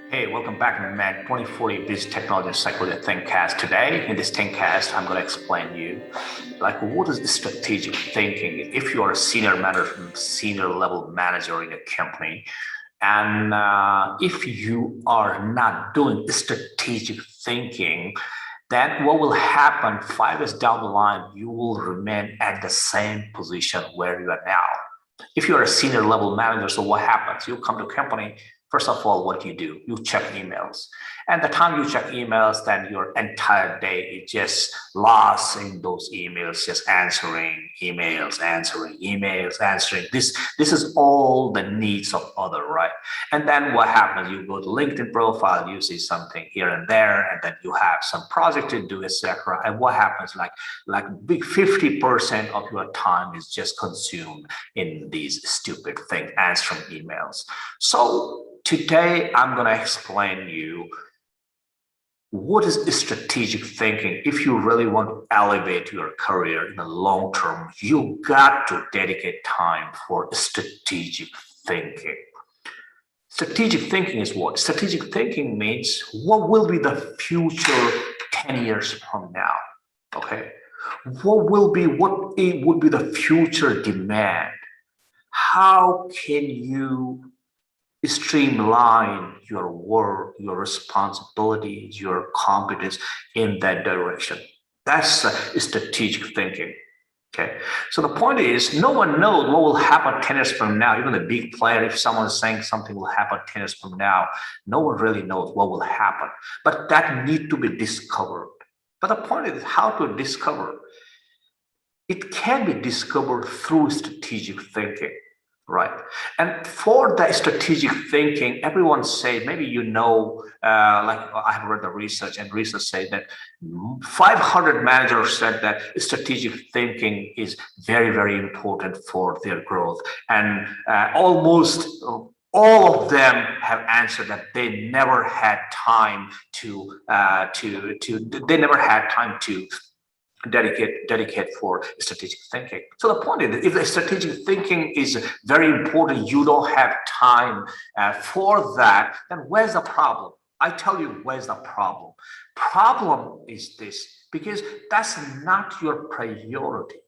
Hey, welcome back to Mac 2040 Business Technology and Psychology Thinkcast. Today, in this Thinkcast, I'm going to explain you like what is the strategic thinking. If you are a senior level manager in a company, and if you are not doing strategic thinking, then what will happen 5 years down the line? You will remain at the same position where you are now. If you're a senior level manager, so what happens? You come to a company. First of all, what do? You check emails. And the time you check emails, then your entire day is just lost in those emails, just answering emails, answering emails, answering. This is all the needs of other, right? And then what happens? You go to LinkedIn profile, you see something here and there, and then you have some project to do, etc. And what happens? Like big 50% of your time is just consumed in these stupid things, answering emails. So today, I'm going to explain you what is strategic thinking. If you really want to elevate your career in the long term, you got to dedicate time for strategic thinking. Strategic thinking is what? Strategic thinking means what will be the future 10 years from now, okay? What it would be the future demand? How can you streamline your work, your responsibilities, your competence in that direction? That's strategic thinking. Okay. So the point is, no one knows what will happen 10 years from now. Even the big player, if someone is saying something will happen 10 years from now, no one really knows what will happen. But that need to be discovered. But the point is how to discover. It can be discovered through strategic thinking. Right. And for the strategic thinking, everyone say, maybe like I have read the research, and research say that 500 managers said that strategic thinking is very, very important for their growth. And almost all of them have answered that they never had time to dedicate for strategic thinking. So the point is, if the strategic thinking is very important, you don't have time for that, then where's the problem? I tell you, where's the problem? Problem is this, because that's not your priority.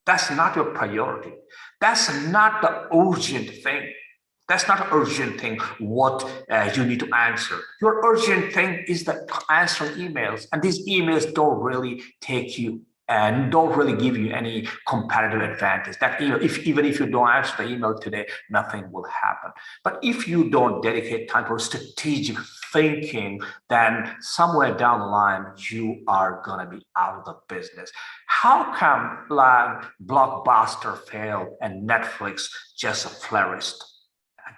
That's not your priority. That's not the urgent thing. That's not an urgent thing what you need to answer. Your urgent thing is the answering emails. And these emails don't really take you and don't really give you any competitive advantage. That even if you don't answer the email today, nothing will happen. But if you don't dedicate time for strategic thinking, then somewhere down the line, you are going to be out of the business. How come like Blockbuster failed and Netflix just flourished?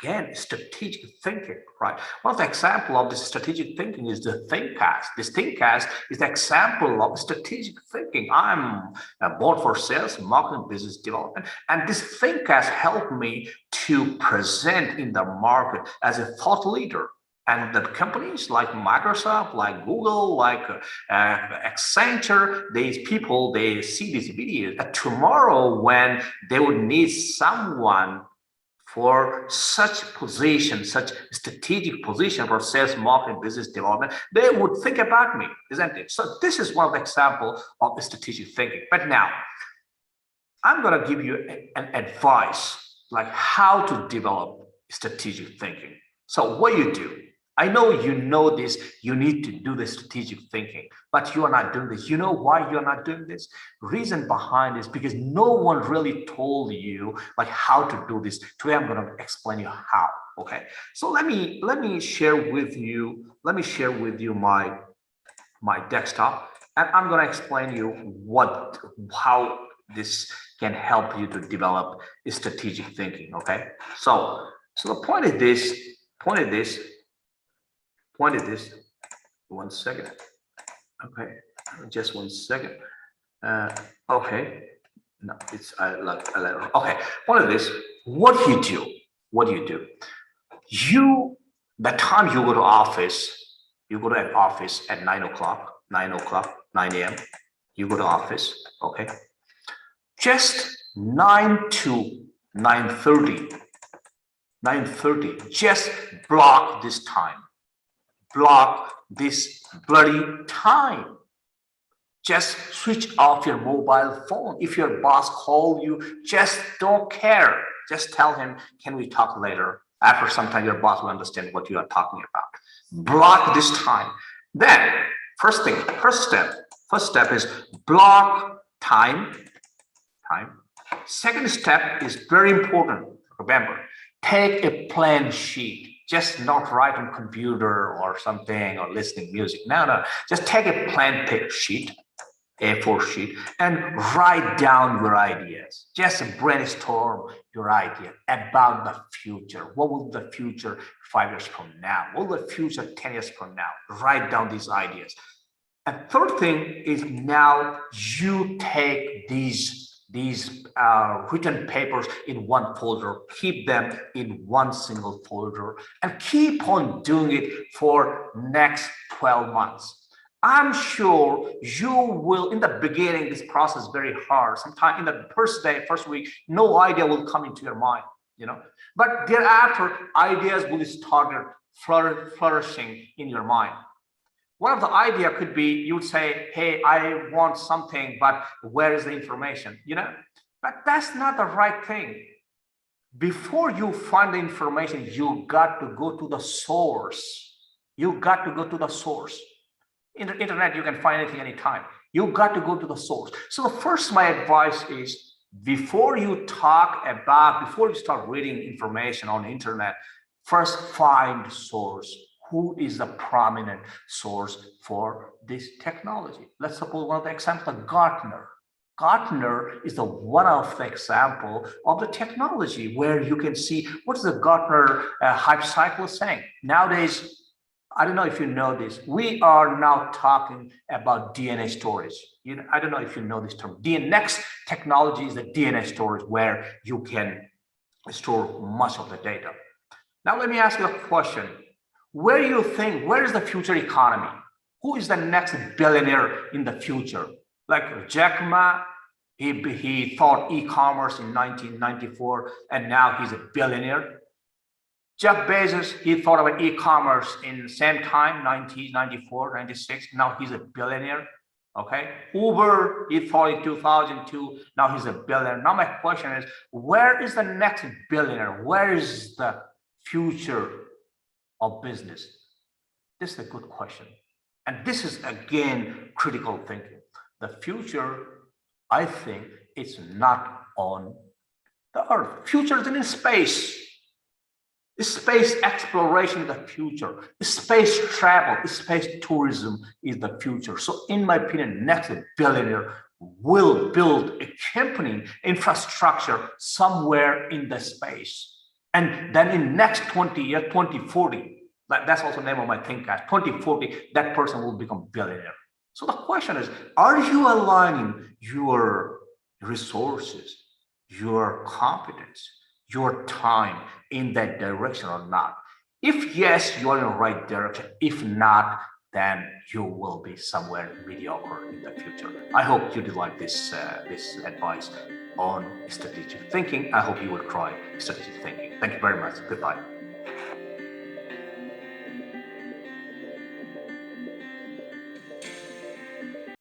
Again, strategic thinking, right? One of the examples of this strategic thinking is the Thinkcast. This Thinkcast is the example of strategic thinking. I'm board for sales, marketing, business development, and this Thinkcast helped me to present in the market as a thought leader. And the companies like Microsoft, like Google, like Accenture, these people, they see these videos. And tomorrow, when they would need someone for such position, such strategic position for sales, marketing, business development, they would think about me, isn't it? So this is one of the examples of strategic thinking. But now, I'm going to give you an advice, like how to develop strategic thinking. So what you do, I know you know this, you need to do the strategic thinking, but you are not doing this. You know why you're not doing this? Reason behind this, because no one really told you like how to do this. Today, I'm going to explain you how, okay? So let me share with you, my desktop, and I'm going to explain you how this can help you to develop strategic thinking, okay? So the point is this, one second. Okay, just 1 second. Okay, no, it's okay. Point is this: what do you do? The time you go to office, you go to an office at 9 o'clock, 9 a.m. You go to office. Okay, just 9 to 9:30. 9:30. Just block this time. block this bloody time. Just switch off your mobile phone. If your boss calls you, just don't care. Just tell him, can we talk later? After some time, your boss will understand what you are talking about. Block this time. Then, first step is block time. Second step is very important. Remember, take a plain sheet. Just not write on computer or something or listening music. No. Just take a plain sheet, A4 sheet, and write down your ideas. Just brainstorm your idea about the future. What will the future 5 years from now? What will the future 10 years from now? Write down these ideas. And third thing is now you take these written papers in one folder, keep them in one single folder, and keep on doing it for next 12 months. I'm sure you will, in the beginning, this process is very hard. Sometimes in the first day, first week, no idea will come into your mind, But thereafter, ideas will start flourishing in your mind. One of the idea could be you would say, hey, I want something, but where is the information? But that's not the right thing. Before you find the information, you got to go to the source. You got to go to the source. In the internet, you can find anything anytime. You got to go to the source. So first, my advice is before you start reading information on the internet, first find the source. Who is the prominent source for this technology? Let's suppose one of the examples, Gartner. Gartner is one of the example of the technology where you can see what's the Gartner hype cycle saying. Nowadays, I don't know if you know this, we are now talking about DNA storage. I don't know if you know this term. Next technology is the DNA storage where you can store much of the data. Now, let me ask you a question. Where do you think, where is the future economy? Who is the next billionaire in the future? Like Jack Ma, he thought e-commerce in 1994, and now he's a billionaire. Jeff Bezos, he thought about e-commerce in the same time, 1994, 96. Now he's a billionaire. Okay. Uber, he thought in 2002. Now he's a billionaire. Now my question is, where is the next billionaire? Where is the future of business? This is a good question. And this is, again, critical thinking. The future, I think, is not on the earth. Future is in space. Space exploration is the future. Space travel, space tourism is the future. So in my opinion, next billionaire will build a company infrastructure somewhere in the space. And then in next 20 years, 2040, that's also the name of my think tank, 2040, that person will become billionaire. So the question is, are you aligning your resources, your competence, your time in that direction or not? If yes, you are in the right direction. If not, then you will be somewhere mediocre in the future. I hope you did like this advice on strategic thinking. I hope you will try strategic thinking. Thank you very much. Goodbye.